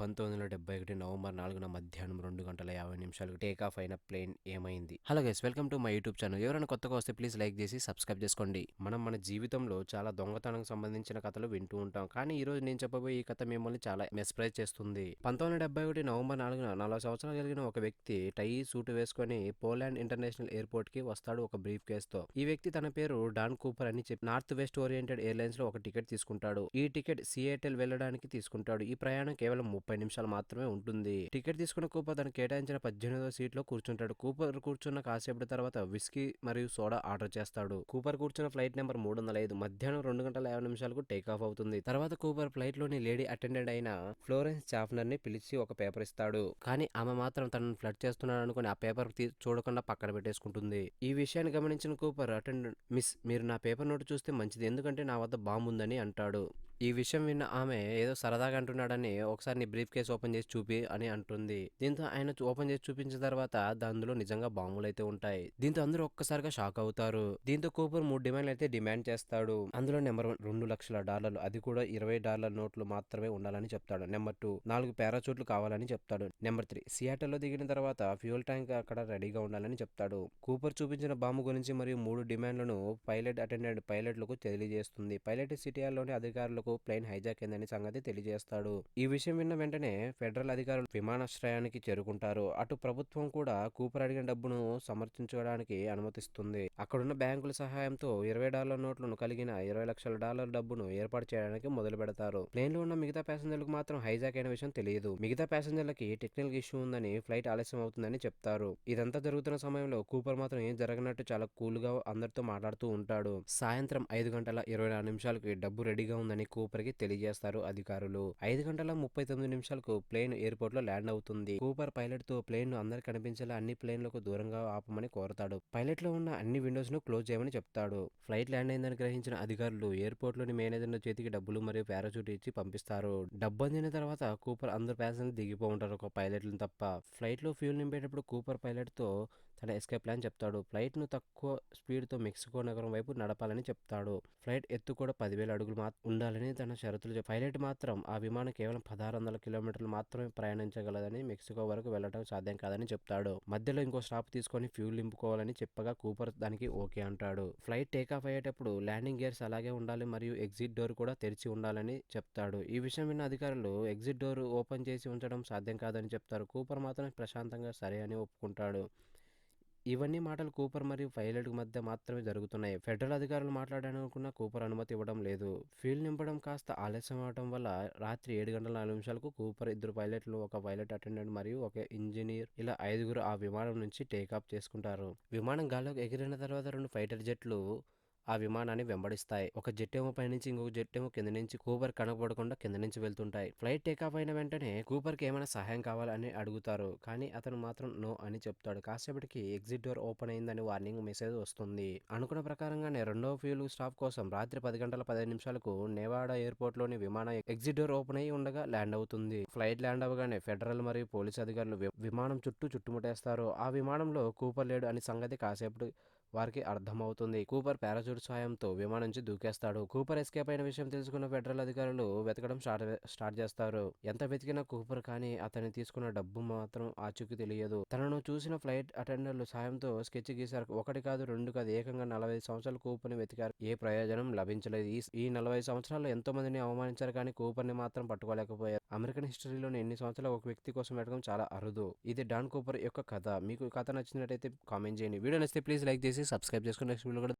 1971 November 4న మధ్యాహ్నం 2 గంటల 50 నిమిషాలకు టేక్ ఆఫ్ అయిన ప్లేన్ ఏమైంది? Hello guys, welcome to my YouTube channel. ఎవరైనా కొత్తగా వస్తే ప్లీజ్ లైక్ చేసి సబ్స్క్రైబ్ చేసుకోండి. మనం మన జీవితంలో చాలా దొంగతనానికి సంబంధించిన కథలు వింటూ ఉంటాం. కానీ ఈ రోజు నేను చెప్పబోయే ఈ కథ మిమ్మల్ని చాలా మెస్ప్రైజ్ చేస్తుంది. 1971 నవంబర్ 4న 40 సంవత్సరాలు కలిగిన ఒక వ్యక్తి టై సూట్ వేసుకొని పోలాండ్ ఇంటర్నేషనల్ ఎయిర్పోర్ట్ కి వస్తాడు ఒక బ్రీఫ్ కేస్ తో. ఈ వ్యక్తి తన పేరు డాన్ కూపర్ అని చెప్పి నార్త్ వెస్ట్ ఓరియంటెడ్ ఎయిర్లైన్స్ లో ఒక టికెట్ తీసుకుంటాడు. ఈ టికెట్ సియేటెల్ వెళ్ళడానికి తీసుకుంటాడు. ఈ ప్రయాణం కేవలం 30 నిమిషాలు మాత్రమే ఉంటుంది. టికెట్ తీసుకున్న కూపర్ తనకు కేటాయించిన 18వ సీట్ లో కూర్చుంటాడు. కూపర్ కూర్చున్న కాసేపటి తర్వాత విస్కీ మరియు సోడా ఆర్డర్ చేస్తాడు. కూపర్ కూర్చున్న ఫ్లైట్ నెంబర్ 305 మధ్యాహ్నం 2 గంటల 50 నిమిషాలకు టేక్ ఆఫ్ అవుతుంది. తర్వాత కూపర్ ఫ్లైట్ లోని లేడీ అటెండెంట్ అయిన ఫ్లోరెన్స్ చాఫ్నర్ ని పిలిచి ఒక పేపర్ ఇస్తాడు. కానీ ఆమె మాత్రం తనను ఫ్లడ్ చేస్తున్నాడు అనుకుని ఆ పేపర్ చూడకుండా పక్కన పెట్టేసుకుంటుంది. ఈ విషయాన్ని గమనించిన కూపర్ అటెండెంట్, మిస్, మీరు నా పేపర్ నోట్ చూస్తే మంచిది, ఎందుకంటే నా వద్ద బాంబు ఉందని అంటాడు. ఈ విషయం విన్న ఆమె ఏదో సరదాగా అంటున్నాడని, ఒకసారి నీ బ్రీఫ్ కేస్ ఓపెన్ చేసి చూపి అని అంటుంది. దీంతో ఆయన ఓపెన్ చేసి చూపించిన తర్వాత అందులో నిజంగా బాంబులు అయితే ఉంటాయి. దీంతో అందరూ ఒక్కసారిగా షాక్ అవుతారు. దీంతో కూపర్ 3 డిమాండ్లు అయితే డిమాండ్ చేస్తాడు. అందులో నెంబర్ 1 $2,00,000, అది కూడా $20 నోట్లు మాత్రమే ఉండాలని చెప్తాడు. నెంబర్ 2 4 పారాచూట్లు కావాలని చెప్తాడు. నెంబర్ 3 సియాటల్లో దిగిన తర్వాత ఫ్యూయల్ ట్యాంక్ అక్కడ రెడీగా ఉండాలని చెప్తాడు. కూపర్ చూపించిన బాంబు గురించి మరియు 3 డిమాండ్లను పైలట్లకు తెలియజేస్తుంది. పైలట్ సిటియాల్లోని అధికారులకు ప్లేన్ హైజాక్ అయిందని సంగతి తెలియజేస్తాడు. ఈ విషయం విన్న వెంటనే ఫెడరల్ అధికారులు విమానాశ్రయానికి చేరుకుంటారు. అటు ప్రభుత్వం కూడా కూపర్ అడిగిన డబ్బును సమర్థించుకోవడానికి అనుమతిస్తుంది. అక్కడున్న బ్యాంకుల సహాయంతో $20 నోట్లను కలిగిన $20,00,000 డబ్బును ఏర్పాటు చేయడానికి మొదలు పెడతారు. ప్లేన్ లో ఉన్న మిగతా ప్యాసింజర్లకు మాత్రం హైజాక్ అయిన విషయం తెలియదు. మిగతా ప్యాసింజర్లకి టెక్నికల్ ఇష్యూ ఉందని, ఫ్లైట్ ఆలస్యం అవుతుందని చెప్తారు. ఇదంతా జరుగుతున్న సమయంలో కూపర్ మాత్రం ఏం జరగనట్టు చాలా కూల్ గా అందరితో మాట్లాడుతూ ఉంటాడు. సాయంత్రం 5 గంటల 24 నిమిషాలకి డబ్బు రెడీగా ఉందని కూపర్ కి తెలియజేస్తారు అధికారులు. 5 గంటల 39 నిమిషాలకు ప్లేన్ ఎయిర్పోర్ట్ లో ల్యాండ్ అవుతుంది. కూపర్ పైలట్ తో ప్లేన్ ను అందరికి కనిపించేలా అన్ని ప్లేన్లకు దూరంగా ఆపమని కోరతాడు. పైలట్ లో ఉన్న అన్ని విండోస్ ను క్లోజ్ చేయమని చెప్తాడు. ఫ్లైట్ ల్యాండ్ అయిందని గ్రహించిన అధికారులు ఎయిర్పోర్ట్ లోని మేనేజర్ చేతికి డబ్బులు మరియు పారాచూట్ ఇచ్చి పంపిస్తారు. డబ్బు అందిన తర్వాత కూపర్ అందరు ప్యాసింజర్లు దిగిపో ఉంటారు, ఒక పైలట్లను తప్ప. ఫ్లైట్ లో ఫ్యూల్ నింపేటప్పుడు కూపర్ పైలట్ తో తన ఎస్కేప్ ప్లాన్ చెప్తాడు. ఫ్లైట్ ను తక్కువ స్పీడ్ తో మెక్సికో నగరం వైపు నడపాలని చెప్తాడు. ఫ్లైట్ ఎత్తు కూడా 10,000 అడుగులు ఉండాలని తన షరతులు. పైలట్ మాత్రం ఆ విమానం కేవలం 1,600 కిలోమీటర్లు మాత్రమే ప్రయాణించగలదని, మెక్సికో వరకు వెళ్లడం సాధ్యం కాదని చెప్తాడు. మధ్యలో ఇంకో స్టాప్ తీసుకొని ఫ్యూల్ నింపుకోవాలని చెప్పగా కూపర్ దానికి ఓకే అంటాడు. ఫ్లైట్ టేక్ ఆఫ్ అయ్యేటప్పుడు ల్యాండింగ్ గేర్స్ అలాగే ఉండాలి మరియు ఎగ్జిట్ డోర్ కూడా తెరిచి ఉండాలని చెప్తాడు. ఈ విషయం విన్న అధికారులు ఎగ్జిట్ డోర్ ఓపెన్ చేసి ఉంచడం సాధ్యం కాదని చెప్తారు. కూపర్ మాత్రం ప్రశాంతంగా సరే అని ఒప్పుకుంటాడు. ఇవన్నీ మాటలు కూపర్ మరియు పైలట్ మధ్య మాత్రమే జరుగుతున్నాయి. ఫెడరల్ అధికారులు మాట్లాడాలనుకున్న కూపర్ అనుమతి ఇవ్వడం లేదు. ఫ్యూల్ నింపడం కాస్త ఆలస్యం అవడం వల్ల రాత్రి 7 గంటల 4 నిమిషాలకు కూపర్, 2 పైలట్లు, ఒక పైలట్ అటెండెంట్ మరియు ఒక ఇంజనీర్, ఇలా 5గురు ఆ విమానం నుంచి టేక్ ఆఫ్ చేసుకుంటారు. విమానం గాల్లోకి ఎగిరిన తర్వాత 2 ఫైటర్ జెట్లు ఆ విమానాన్ని వెంబడిస్తాయి. ఒక జెట్ ఏమో పైనుంచి, ఇంకొక జెట్ ఏమో కింద నుంచి కూపర్ కనపడకుండా కింద నుంచి వెళ్తుంటాయి. ఫ్లైట్ టేక్ ఆఫ్ అయిన వెంటనే కూపర్ కి ఏమైనా సహాయం కావాలని అడుగుతారు. కానీ అతను మాత్రం నో అని చెప్తాడు. కాసేపటికి ఎగ్జిట్ డోర్ ఓపెన్ అయిందని వార్నింగ్ మెసేజ్ వస్తుంది. అనుకున్న ప్రకారంగానే రెండవ ఫ్యూల్ స్టాప్ కోసం రాత్రి 10 గంటల 15 నిమిషాలకు నెవాడా ఎయిర్పోర్ట్ లోని విమానం ఎగ్జిట్ డోర్ ఓపెన్ అయి ఉండగా ల్యాండ్ అవుతుంది. ఫ్లైట్ ల్యాండ్ అవ్వగానే ఫెడరల్ మరియు పోలీస్ అధికారులు విమానం చుట్టూ చుట్టుముట్టేస్తారు. ఆ విమానంలో కూపర్ లేడు అని సంగతి కాసేపటి వారికి అర్థమవుతుంది. కూపర్ పారాచూట్ సాయంతో విమానం నుంచి దూకేస్తాడు. కూపర్ ఎస్కేప్ అయిన విషయం తెలుసుకున్న ఫెడరల్ అధికారులు వెతకడం స్టార్ట్ చేస్తారు. ఎంత వెతికినా కూపర్ కానీ అతన్ని తీసుకున్న డబ్బు మాత్రం ఆచూకీ తెలియదు. తనను చూసిన ఫ్లైట్ అటెండర్లు సాయంతో స్కెచ్ గీశారు. 1 కాదు 2 కాదు, ఏకంగా 45 సంవత్సరాలు కూపర్ ని వెతికారు. ఏ ప్రయోజనం లభించలేదు. ఈ 45 సంవత్సరాల్లో ఎంతో మందిని అవమానించారు, కానీ కూపర్ ని మాత్రం పట్టుకోలేకపోయారు. అమెరికన్ హిస్టరీలోని ఎన్ని సంవత్సరాలు ఒక వ్యక్తి కోసం వెతకడం చాలా అరుదు. ఇది డాన్ కూపర్ యొక్క కథ. మీకు ఈ కథ నచ్చినట్టయితే కామెంట్ చేయండి. వీడియో నచ్చితే ప్లీజ్ లైక్ చేసి సబ్స్క్రైబ్ చేసుకుని నెక్స్ట్ వీడియో కూడా